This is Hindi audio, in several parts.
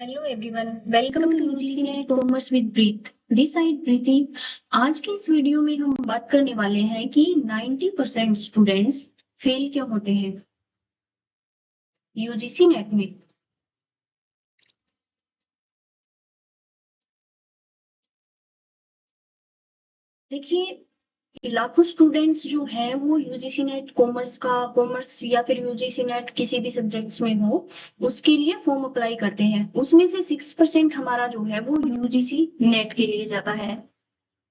Hello everyone, welcome to UGC NET commerce with breath. This side Preeti. आज के इस वीडियो में हम बात करने वाले हैं कि 90% स्टूडेंट्स फेल क्यों होते हैं यूजीसी नेट में। देखिए, लाखों स्टूडेंट्स जो है वो यूजीसी नेट कॉमर्स या फिर यूजीसी नेट किसी भी सब्जेक्ट्स में हो, उसके लिए फॉर्म अप्लाई करते हैं। उसमें से 6% हमारा जो है वो यूजीसी नेट के लिए जाता है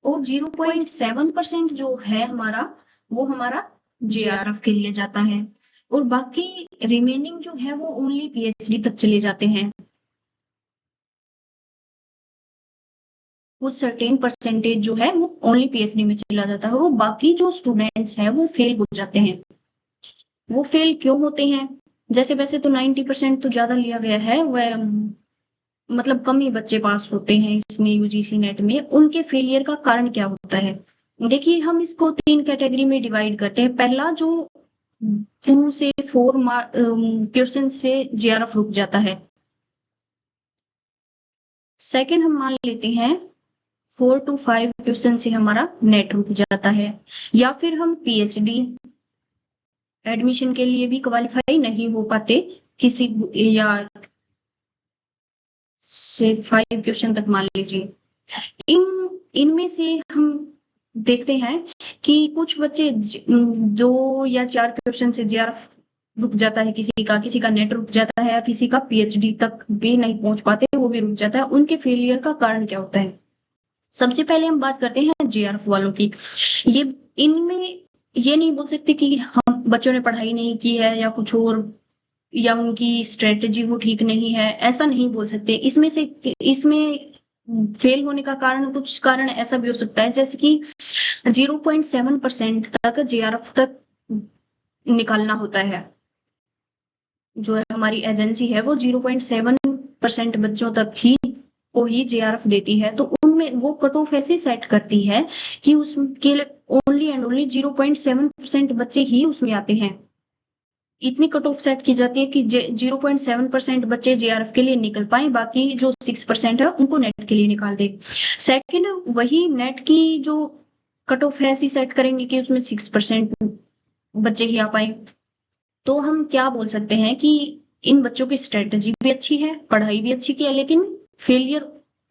और 0.7% जो है हमारा वो हमारा जेआरएफ के लिए जाता है। और बाकी रिमेनिंग जो है वो ओनली पीएचडी तक चले जाते हैं। कुछ सर्टेन परसेंटेज जो है वो ओनली पीएचडी में चला जाता है और बाकी जो स्टूडेंट्स हैं वो फेल हो जाते हैं। वो फेल क्यों होते हैं? जैसे वैसे तो 90% तो ज्यादा लिया गया है, वह मतलब कम ही बच्चे पास होते हैं इसमें यूजीसी नेट में। उनके फेलियर का कारण क्या होता है? देखिए, हम इसको 3 कैटेगरी में डिवाइड करते हैं। पहला जो 2 से 4 क्वेश्चन से जेआरएफ रुक जाता है। सेकंड हम मान लेते हैं 4 to 5 क्वेश्चन से हमारा नेट रुक जाता है। या फिर हम पीएचडी एडमिशन के लिए भी क्वालिफाई नहीं हो पाते किसी, या से 5 क्वेश्चन तक मान लीजिए। इनमें से हम देखते हैं कि कुछ बच्चे 2 या 4 क्वेश्चन से जेआरएफ रुक जाता है, किसी का नेट रुक जाता है, या किसी का पीएचडी तक भी नहीं पहुंच पाते, वो भी रुक जाता है। उनके फेलियर का कारण क्या होता है? सबसे पहले हम बात करते हैं जेआरएफ वालों की। ये इनमें ये नहीं बोल सकते कि हम बच्चों ने पढ़ाई नहीं की है या कुछ और, या उनकी स्ट्रेटेजी वो ठीक नहीं है, ऐसा नहीं बोल सकते। इसमें फेल होने का कारण, कुछ कारण ऐसा भी हो सकता है जैसे कि 0.7% तक जेआरएफ तक निकालना होता है। जो है हमारी एजेंसी है वो 0.7% बच्चों तक ही को ही जेआरएफ देती है। तो उनमें वो कट ऑफ ऐसे सेट करती है कि उसके ओनली एंड ओनली 0.7% बच्चे ही उसमें आते हैं। इतनी कट ऑफ सेट की जाती है कि 0.7% बच्चे जेआरएफ के लिए निकल पाए, बाकी जो 6% है उनको नेट के लिए निकाल दे। सेकंड, वही नेट की जो कट ऑफ है ऐसी सेट करेंगे कि उसमें 6% बच्चे ही आ पाए। तो हम क्या बोल सकते हैं कि इन बच्चों की स्ट्रेटेजी भी अच्छी है, पढ़ाई भी अच्छी की है, लेकिन फेलियर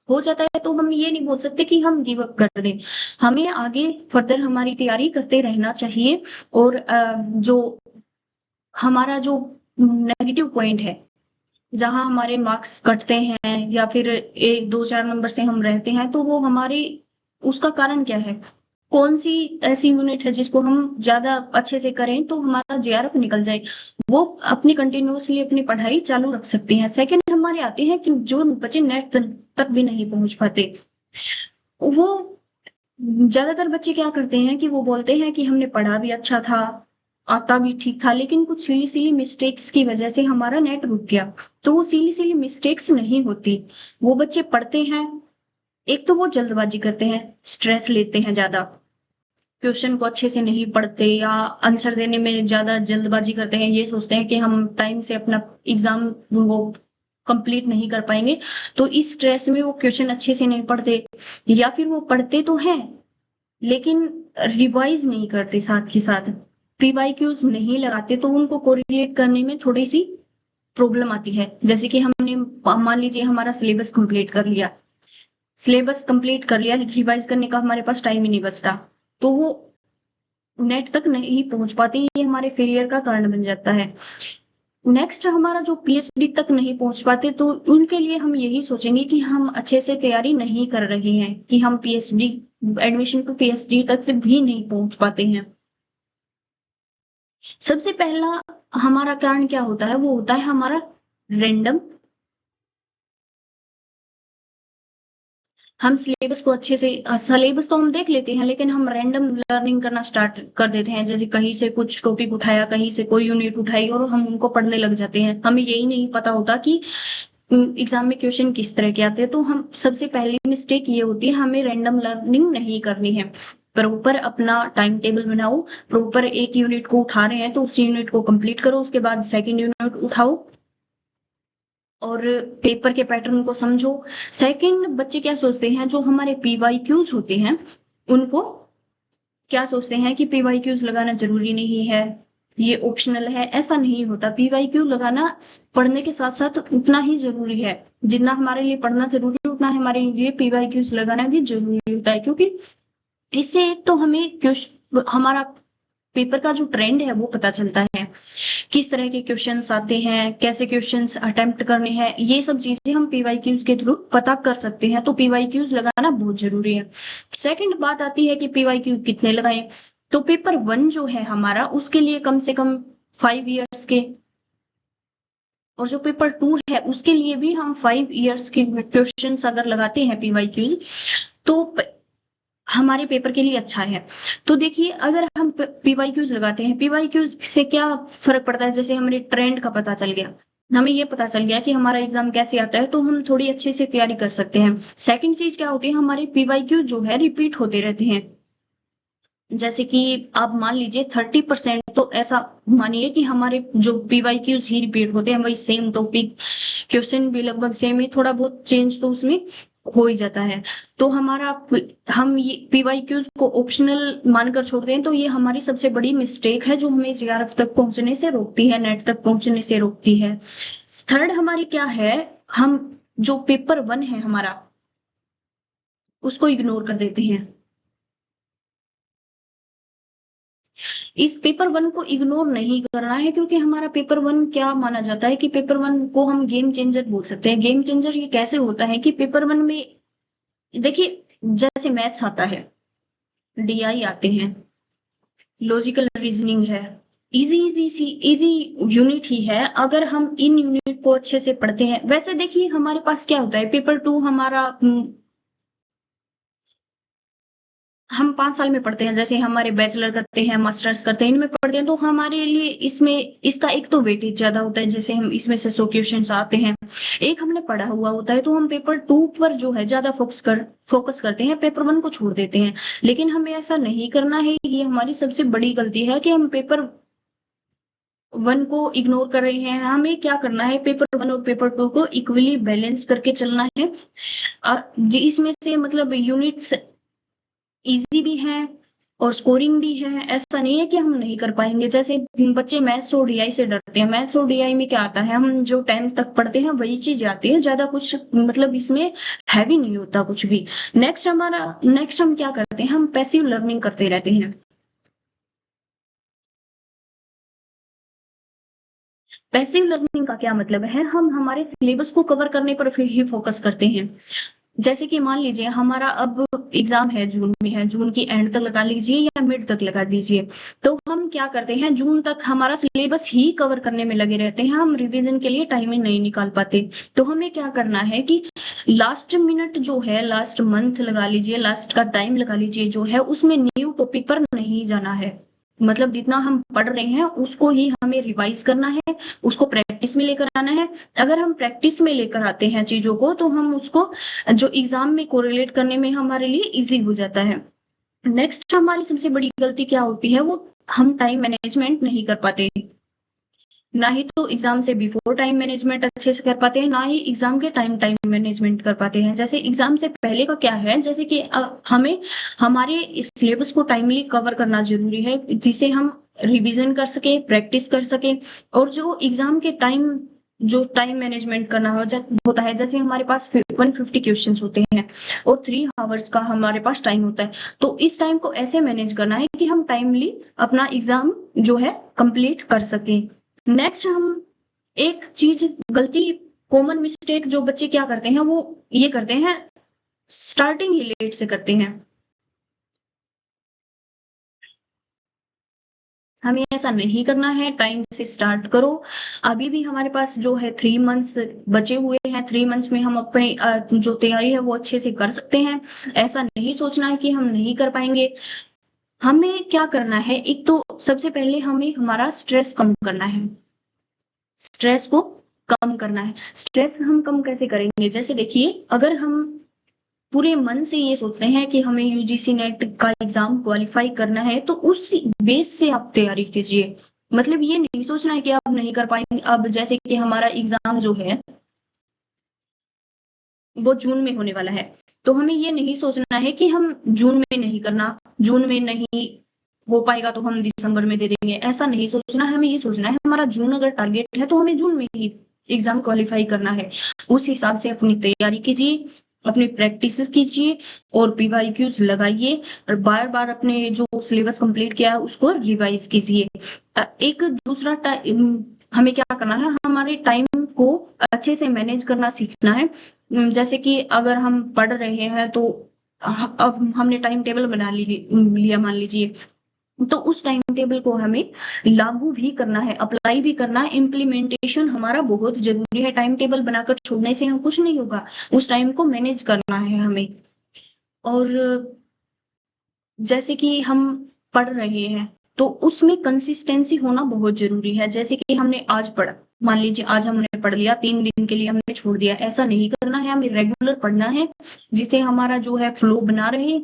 हो जाता है। तो हम ये नहीं बोल सकते कि हम गिव अप कर दें। हमें आगे फर्दर हमारी तैयारी करते रहना चाहिए। और जो हमारा जो नेगेटिव पॉइंट है, जहां हमारे मार्क्स कटते हैं या फिर 1 2 4 नंबर से हम रहते हैं, तो वो हमारे उसका कारण क्या है? कौन सी ऐसी यूनिट है जिसको हम ज्यादा अच्छे से करें तो हमारा जेआरएफ निकल जाए? वो अपनी कंटिन्यूअसली अपनी पढ़ाई चालू रख सकते हैं। सेकंड, हमारे आते हैं कि जो बच्चे नेट तक भी नहीं पहुंच पाते, वो ज्यादातर बच्चे क्या करते हैं कि वो बोलते हैं कि हमने पढ़ा भी अच्छा था, आता भी ठीक था, लेकिन कुछ सिली सिली मिस्टेक्स की वजह से हमारा नेट रुक गया। तो वो सिली सिली मिस्टेक्स नहीं होती। वो बच्चे पढ़ते हैं, एक तो वो जल्दबाजी करते हैं, स्ट्रेस लेते हैं ज्यादा, क्वेश्चन को अच्छे से नहीं पढ़ते या आंसर देने में ज्यादा जल्दबाजी करते हैं। ये सोचते हैं कि हम टाइम से अपना एग्जाम वो कंप्लीट नहीं कर पाएंगे, तो इस स्ट्रेस में वो क्वेश्चन अच्छे से नहीं पढ़ते। या फिर वो पढ़ते तो हैं लेकिन रिवाइज नहीं करते, साथ के साथ पीवाईक्यूज नहीं लगाते, तो उनको कोरिलेट करने में थोड़ी सी प्रॉब्लम आती है। जैसे कि हमने मान लीजिए हमारा सिलेबस कंप्लीट कर लिया, रिवाइज करने का हमारे पास टाइम ही नहीं बचता, तो वो नेट तक नहीं पहुंच पाते। ये हमारे फेलियर का कारण बन जाता है। नेक्स्ट, हमारा जो पीएचडी तक नहीं पहुंच पाते, तो उनके लिए हम यही सोचेंगे कि हम अच्छे से तैयारी नहीं कर रहे हैं, कि हम पीएचडी एडमिशन टू पीएचडी तक भी नहीं पहुंच पाते हैं। सबसे पहला हमारा कारण क्या होता है? वो होता है हमारा रैंडम। हम सिलेबस को अच्छे से, सिलेबस तो हम देख लेते हैं, लेकिन हम रैंडम लर्निंग करना स्टार्ट कर देते हैं। जैसे कहीं से कुछ टॉपिक उठाया, कहीं से कोई यूनिट उठाई और हम उनको पढ़ने लग जाते हैं। हमें यही नहीं पता होता कि एग्जाम में क्वेश्चन किस तरह के आते हैं। तो हम सबसे पहली मिस्टेक ये होती है, हमें रैंडम लर्निंग नहीं करनी है। प्रॉपर अपना टाइम टेबल बनाओ, प्रॉपर एक यूनिट को उठा रहे हैं तो उस यूनिट को कंप्लीट करो, उसके बाद सेकंड यूनिट उठाओ, और पेपर के पैटर्न को समझो। सेकंड, बच्चे क्या सोचते हैं, जो हमारे पीवाईक्यूज होते हैं उनको क्या सोचते हैं कि पीवाईक्यूज लगाना जरूरी नहीं है, ये ऑप्शनल है। ऐसा नहीं होता। पीवाईक्यू लगाना पढ़ने के साथ साथ उतना ही जरूरी है। जितना हमारे लिए पढ़ना जरूरी है उतना हमारे लिए पीवाईक्यूज लगाना भी जरूरी होता है, क्योंकि इससे एक तो हमें हमारा पेपर का जो ट्रेंड है वो पता चलता है, किस तरह के क्वेश्चंस आते हैं, कैसे क्वेश्चंस अटेम्प्ट करने हैं, ये सब चीजें हम पीवाईक्यूज के थ्रू पता कर सकते हैं। तो पीवाईक्यूज लगाना बहुत जरूरी है। सेकंड बात आती है कि पीवाईक्यू कितने लगाएं। तो पेपर 1 जो है हमारा, उसके लिए कम से कम 5 इयर्स के, और जो पेपर 2 है उसके लिए भी हम 5 इयर्स के क्वेश्चंस अगर लगाते हैं पीवाईक्यूज, तो हमारे पेपर के लिए अच्छा है। तो देखिए, अगर हम पीवाईक्यूज लगाते हैं, पीवाईक्यूज से क्या फर्क पड़ता है, जैसे हमारे ट्रेंड का पता चल गया, हमें ये पता चल गया कि हमारा एग्जाम कैसे आता है, तो हम थोड़ी अच्छे से तैयारी कर सकते हैं। सेकंड चीज क्या होती है, हमारे पीवाईक्यूज जो है रिपीट होते रहते हैं। जैसे कि आप मान लीजिए 30% तो ऐसा मानिए कि हमारे जो पीवाईक्यूज ही रिपीट होते हैं, वही सेम टॉपिक, क्वेश्चन भी लगभग सेम ही, थोड़ा बहुत चेंज तो उसमें हो ही जाता है। तो हम ये पीवाईक्यूज को ऑप्शनल मानकर छोड़ते हैं, तो ये हमारी सबसे बड़ी मिस्टेक है, जो हमें जेआरएफ तक पहुंचने से रोकती है, नेट तक पहुंचने से रोकती है। थर्ड हमारी क्या है, हम जो पेपर 1 है हमारा, उसको इग्नोर कर देते हैं। इस पेपर 1 को इग्नोर नहीं करना है, क्योंकि हमारा पेपर 1 क्या माना जाता है कि पेपर 1 को हम गेम चेंजर बोल सकते हैं। गेम चेंजर ये कैसे होता है कि पेपर 1 में देखिए, जैसे मैथ्स आता है, डीआई आते हैं, लॉजिकल रीजनिंग है, इजी यूनिट ही है। अगर हम इन यूनिट को अच्छे से पढ़ते हैं, वैसे देखिए हमारे पास क्या होता है, पेपर 2 हमारा हम 5 साल में पढ़ते हैं, जैसे हमारे बैचलर करते हैं, मास्टर्स करते हैं, इनमें पढ़ते हैं, तो हमारे लिए इसमें इसका एक तो वेटेज ज्यादा होता है, जैसे हम इसमें से 100 क्वेश्चन आते हैं, एक हमने पढ़ा हुआ होता है, तो हम पेपर 2 पर जो है ज्यादा फोकस करते हैं, पेपर 1 को छोड़ देते हैं। लेकिन हमें ऐसा नहीं करना है, ये हमारी सबसे बड़ी गलती है कि हम पेपर 1 को इग्नोर कर रहे हैं। हमें क्या करना है, पेपर 1 और पेपर 2 को इक्वली बैलेंस करके चलना है। जी, इसमें से मतलब यूनिट्स इजी भी है और स्कोरिंग भी है। ऐसा नहीं है कि हम नहीं कर पाएंगे। जैसे बच्चे मैथ्स और डीआई से डरते हैं, मैथ्स और डीआई में क्या आता है, हम जो 10 तक पढ़ते हैं वही चीज आती है, ज्यादा कुछ मतलब इसमें हैवी नहीं होता कुछ भी। नेक्स्ट हम क्या करते हैं, हम पैसिव लर्निंग करते रहते हैं। पैसिव लर्निंग का क्या मतलब है, हम हमारे सिलेबस को कवर करने पर फिर ही फोकस करते हैं। जैसे कि मान लीजिए हमारा अब एग्जाम है, जून में है, जून की एंड तक लगा लीजिए या मिड तक लगा लीजिए, तो हम क्या करते हैं, जून तक हमारा सिलेबस ही कवर करने में लगे रहते हैं, हम रिवीजन के लिए टाइम ही नहीं निकाल पाते। तो हमें क्या करना है कि लास्ट मिनट जो है, लास्ट मंथ लगा लीजिए, लास्ट का टाइम लगा लीजिए, जो है उसमें न्यू टॉपिक पर नहीं जाना है। मतलब जितना हम पढ़ रहे हैं उसको ही हमें रिवाइज करना है, उसको प्रैक्टिस में लेकर आना है। अगर हम प्रैक्टिस में लेकर आते हैं चीजों को, तो हम उसको जो एग्जाम में कोरिलेट करने में हमारे लिए इजी हो जाता है। नेक्स्ट हमारी सबसे बड़ी गलती क्या होती है, वो हम टाइम मैनेजमेंट नहीं कर पाते। ना ही तो एग्जाम से बिफोर टाइम मैनेजमेंट अच्छे से कर पाते हैं, ना ही एग्जाम के टाइम टाइम मैनेजमेंट कर पाते हैं। जैसे एग्जाम से पहले का क्या है, जैसे कि हमें हमारे सिलेबस को टाइमली कवर करना जरूरी है, जिसे हम रिवीजन कर सके, प्रैक्टिस कर सके। और जो एग्जाम के जो टाइम मैनेजमेंट करना होता है, जैसे हमारे पास 150 क्वेश्चन होते हैं और 3 आवर्स का हमारे पास टाइम होता है, तो इस टाइम को ऐसे मैनेज करना है कि हम टाइमली अपना एग्जाम जो है कंप्लीट कर सके। नेक्स्ट हम एक चीज, गलती, कॉमन मिस्टेक जो बच्चे क्या करते हैं, वो ये करते हैं, स्टार्टिंग ही लेट से करते हैं। हमें ऐसा नहीं करना है, टाइम से स्टार्ट करो। अभी भी हमारे पास जो है 3 मंथ्स बचे हुए हैं, 3 मंथ्स में हम अपनी जो तैयारी है वो अच्छे से कर सकते हैं। ऐसा नहीं सोचना है कि हम नहीं कर पाएंगे। हमें क्या करना है, एक तो सबसे पहले हमें हमारा स्ट्रेस कम करना है, स्ट्रेस को कम करना है। स्ट्रेस हम कम कैसे करेंगे, जैसे देखिए, अगर हम पूरे मन से ये सोचते हैं कि हमें यूजीसी नेट का एग्जाम क्वालिफाई करना है, तो उस बेस से आप तैयारी कीजिए। मतलब ये नहीं सोचना है कि आप नहीं कर पाएंगे। अब जैसे कि हमारा एग्जाम जो है वो जून में होने वाला है। तो हमें ये नहीं सोचना है कि हम जून में नहीं करना, जून में नहीं हो पाएगा तो हम दिसंबर में दे देंगे, ऐसा नहीं सोचना है। हमें ये सोचना है हमारा जून अगर टारगेट है तो हमें जून में ही एग्जाम क्वालिफाई करना है। उस हिसाब से अपनी तैयारी कीजिए, अपनी प्रैक्टिस कीजिए और पीवाईक्यूज लगाइए और बार-बार अपने जो सिलेबस कंप्लीट किया है उसको रिवाइज कीजिए। एक दूसरा हमें क्या करना है, हमारे टाइम को अच्छे से मैनेज करना सीखना है। जैसे कि अगर हम पढ़ रहे हैं तो अब हमने टाइम टेबल बना लिया मान लीजिए, तो उस टाइम टेबल को हमें लागू भी करना है, अप्लाई भी करना है। इम्प्लीमेंटेशन हमारा बहुत जरूरी है। टाइम टेबल बनाकर छोड़ने से हम कुछ नहीं होगा, उस टाइम को मैनेज करना है हमें। और जैसे कि हम पढ़ रहे हैं तो उसमें कंसिस्टेंसी होना बहुत जरूरी है। जैसे कि हमने आज पढ़ा, मान लीजिए आज हमने पढ़ लिया, 3 दिन के लिए हमने छोड़ दिया, ऐसा नहीं करना है। हमें रेगुलर पढ़ना है जिससे हमारा जो है फ्लो बना रहे।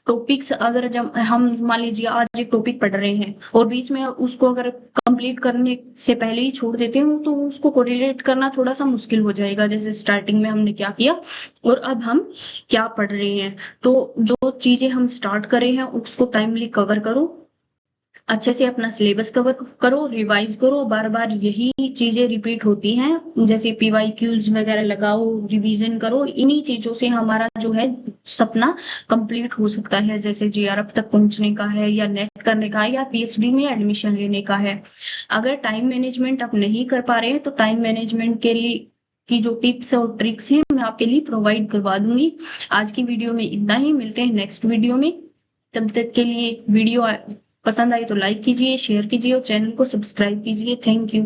टॉपिक्स अगर जब हम मान लीजिए आज एक टॉपिक पढ़ रहे हैं और बीच में उसको अगर कंप्लीट करने से पहले ही छोड़ देते हो तो उसको कोरिलेट करना थोड़ा सा मुश्किल हो जाएगा। जैसे स्टार्टिंग में हमने क्या किया और अब हम क्या पढ़ रहे हैं। तो जो चीजें हम स्टार्ट करे हैं उसको टाइमली कवर करो, अच्छे से अपना सिलेबस कवर करो, रिवाइज करो। बार बार यही चीजें रिपीट होती हैं, जैसे पीवाईक्यूज वगैरह लगाओ, रिवीजन करो। इन्हीं चीजों से हमारा जो है सपना कंप्लीट हो सकता है। जैसे जेआरएफ तक पहुंचने का है या नेट करने का है या पीएचडी में एडमिशन लेने का है। अगर टाइम मैनेजमेंट आप नहीं कर पा रहे हैं तो टाइम मैनेजमेंट के लिए की जो टिप्स और ट्रिक्स हैं मैं आपके लिए प्रोवाइड करवा दूंगी। आज की वीडियो में इतना ही, मिलते हैं नेक्स्ट वीडियो में। तब तक के लिए वीडियो पसंद आई तो लाइक कीजिए, शेयर कीजिए और चैनल को सब्सक्राइब कीजिए। Thank you.